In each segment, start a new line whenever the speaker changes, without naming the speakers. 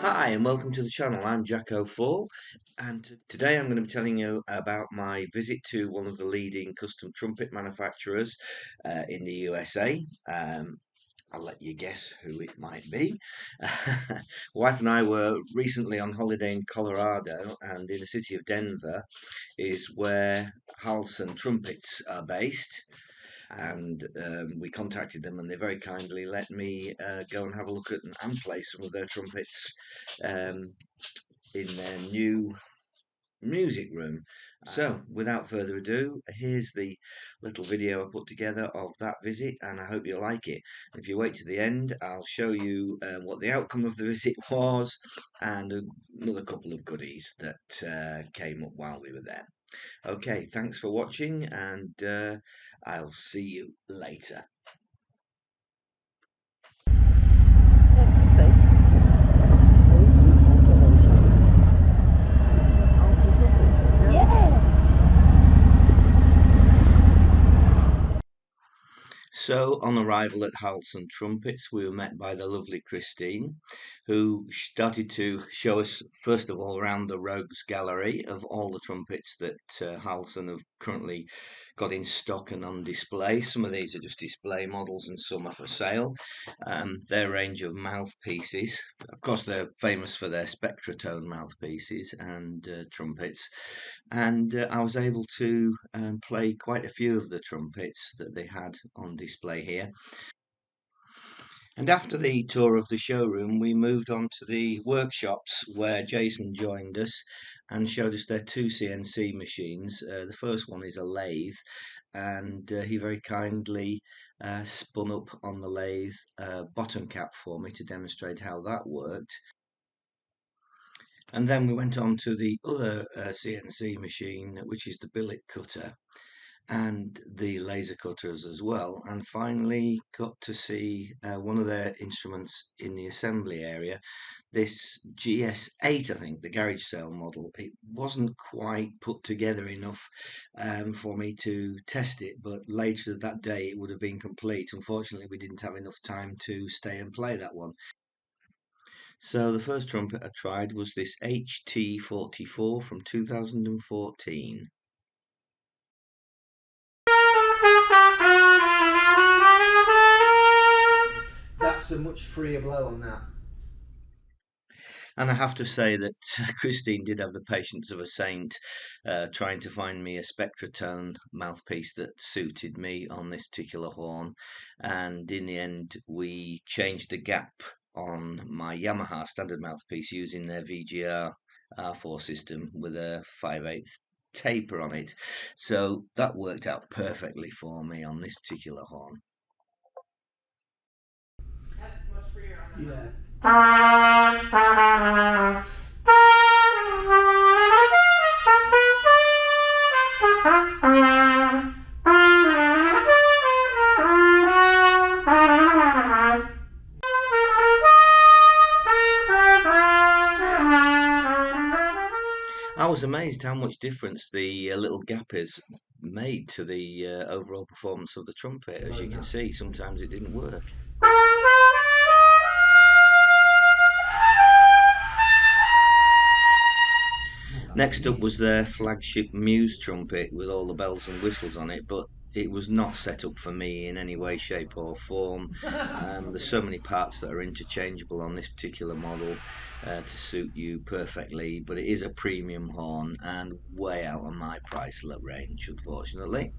Hi and welcome to the channel. I'm Jacko Fall, and today I'm going to be telling you about my visit to one of the leading custom trumpet manufacturers in the USA. I'll let you guess who it might be. Wife and I were recently on holiday in Colorado, and in the city of Denver is where Harrelson Trumpets are based. And we contacted them, and they very kindly let me go and have a look at and play some of their trumpets um, in their new music room. So, without further ado, here's the little video I put together of that visit, and I hope you like it. If you wait to the end, I'll show you what the outcome of the visit was and another couple of goodies that came up while we were there. Okay, thanks for watching, and I'll see you later. So, on arrival at Harrelson Trumpets, we were met by the lovely Christine, who started to show us, first of all, around the Rogues Gallery of all the trumpets that Harrelson have currently got in stock and on display. Some of these are just display models and some are for sale. Their range of mouthpieces. Of course, they're famous for their Spectratone mouthpieces and trumpets. And I was able to play quite a few of the trumpets that they had on display here. And after the tour of the showroom, we moved on to the workshops where Jason joined us and showed us their two CNC machines. The first one is a lathe, and he very kindly spun up on the lathe bottom cap for me to demonstrate how that worked. And then we went on to the other CNC machine, which is the billet cutter, and the laser cutters as well, and finally got to see one of their instruments in the assembly area, this GS8, I think, the garage sale model. It wasn't quite put together enough for me to test it, but later that day it would have been complete. Unfortunately, we didn't have enough time to stay and play that one. So the first trumpet I tried was this HT44 from 2014.
That's a much freer blow on that.
And I have to say that Christine did have the patience of a saint, trying to find me a Spectratone mouthpiece that suited me on this particular horn. And in the end, we changed the gap on my Yamaha standard mouthpiece using their VGR R4 system with a 5/8 taper on it. So that worked out perfectly for me on this particular horn.
That's much freer on that.
Yeah.
I was amazed how much difference the little gap is made to the overall performance of the trumpet. As you can see, sometimes it didn't work. Next up was their flagship Muse trumpet with all the bells and whistles on it, but it was not set up for me in any way, shape or form. There's so many parts that are interchangeable on this particular model to suit you perfectly, but it is a premium horn and way out of my price range, unfortunately.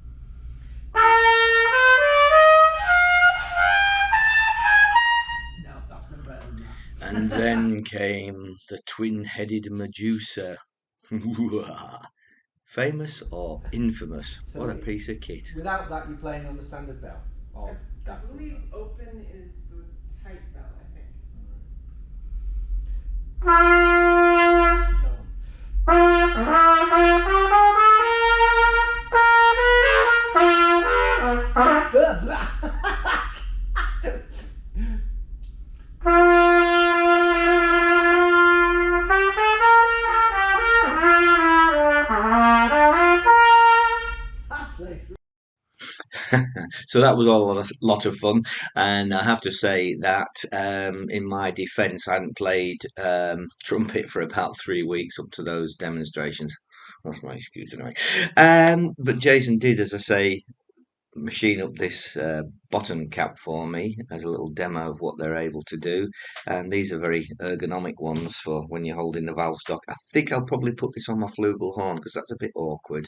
No, that's not better than that.
And then came the twin-headed Medusa. Famous or infamous?
So
what a piece of kit.
Without that, you're playing on the standard bell. Or
I believe open is the tight bell, I think.
So that was all a lot of fun, and I have to say that in my defence, I hadn't played trumpet for about 3 weeks up to those demonstrations. That's my excuse anyway. But Jason did, as I say, machine up this bottom cap for me as a little demo of what they're able to do, and these are very ergonomic ones for when you're holding the valve stock. I think I'll probably put this on my flugelhorn because that's a bit awkward.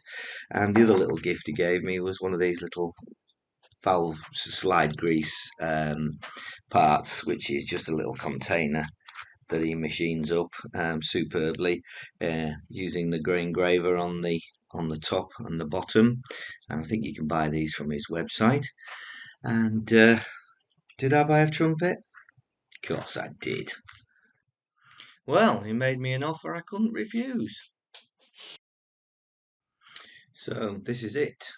And the other little gift he gave me was one of these little valve slide grease parts, which is just a little container that he machines up superbly using the grain graver on the top and the bottom. And I think you can buy these from his website. And did I buy a trumpet? Of course I did. Well, he made me an offer I couldn't refuse. So this is it.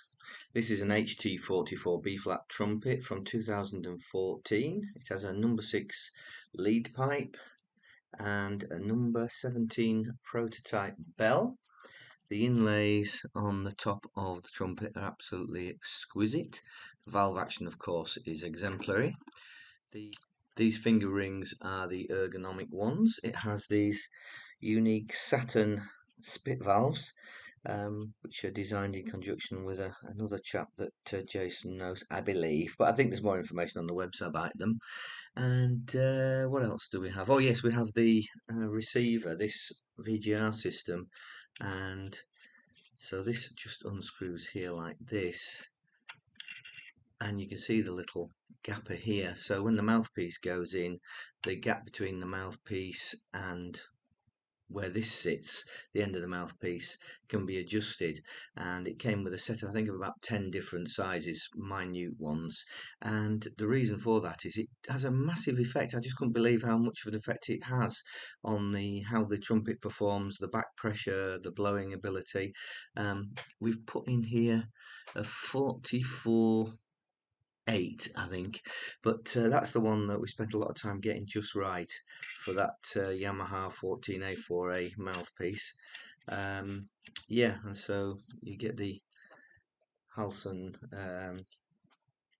This is an HT44 B-flat trumpet from 2014. It has a number 6 lead pipe and a number 17 prototype bell. The inlays on the top of the trumpet are absolutely exquisite. The valve action, of course, is exemplary. These finger rings are the ergonomic ones. It has these unique Saturn spit valves, which are designed in conjunction with another chap that Jason knows, I believe. But I think there's more information on the website about them. And what else do we have? Oh yes, we have the receiver, this VGR system, and so this just unscrews here like this, and you can see the little gapper here. So when the mouthpiece goes in, the gap between the mouthpiece and where this sits, the end of the mouthpiece, can be adjusted, and it came with a set, I think, of about 10 different sizes, minute ones. And the reason for that is it has a massive effect. I just couldn't believe how much of an effect it has on how the trumpet performs, the back pressure, the blowing ability. We've put in here a 44 8, I think, but that's the one that we spent a lot of time getting just right for that Yamaha 14A4A mouthpiece. Yeah, and so you get the Harrelson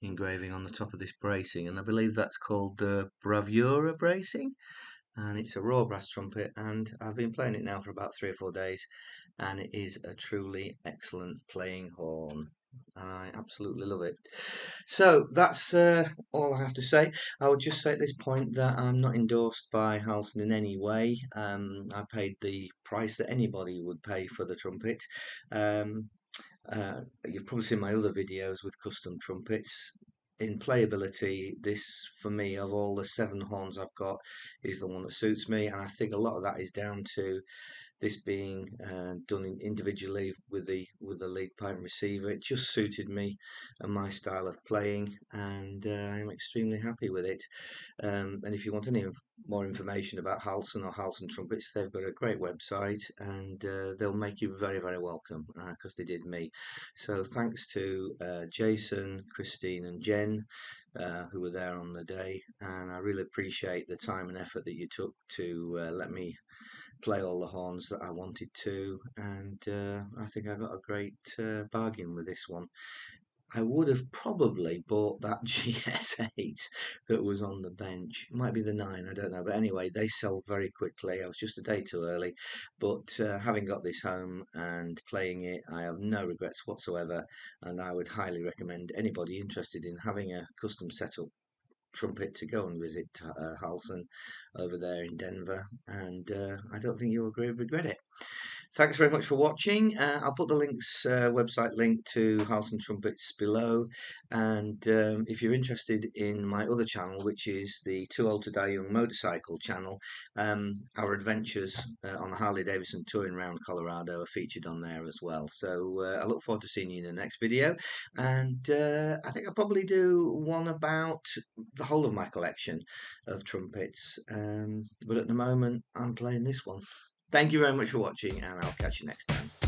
engraving on the top of this bracing, and I believe that's called Bravura bracing, and it's a raw brass trumpet, and I've been playing it now for about 3 or 4 days, and it is a truly excellent playing horn. I absolutely love it. So that's all I have to say. I would just say at this point that I'm not endorsed by Harrelson in any way. I paid the price that anybody would pay for the trumpet. Um, you've probably seen my other videos with custom trumpets. In playability, this for me, of all the 7 horns I've got, is the one that suits me, and I think a lot of that is down to this being done individually with the lead pipe receiver. It just suited me and my style of playing, and I'm extremely happy with it. And if you want any more information about Harrelson or Harrelson Trumpets, they've got a great website, and they'll make you very, very welcome, because they did me. So thanks to Jason, Christine and Jen, who were there on the day, and I really appreciate the time and effort that you took to let me play all the horns that I wanted to, and I think I got a great bargain with this one. I would have probably bought that GS8 that was on the bench. It might be the 9, I don't know. But anyway, they sell very quickly. I was just a day too early. But having got this home and playing it, I have no regrets whatsoever. And I would highly recommend anybody interested in having a custom setup trumpet to go and visit Harrelson over there in Denver, and I don't think you'll regret it. Thanks very much for watching. I'll put the website link to Harrelson Trumpets below, and if you're interested in my other channel, which is the Too Old to Die Young motorcycle channel, our adventures on the Harley Davidson touring around Colorado are featured on there as well. So I look forward to seeing you in the next video, and I think I'll probably do one about the whole of my collection of trumpets, but at the moment I'm playing this one. Thank you very much for watching, and I'll catch you next time.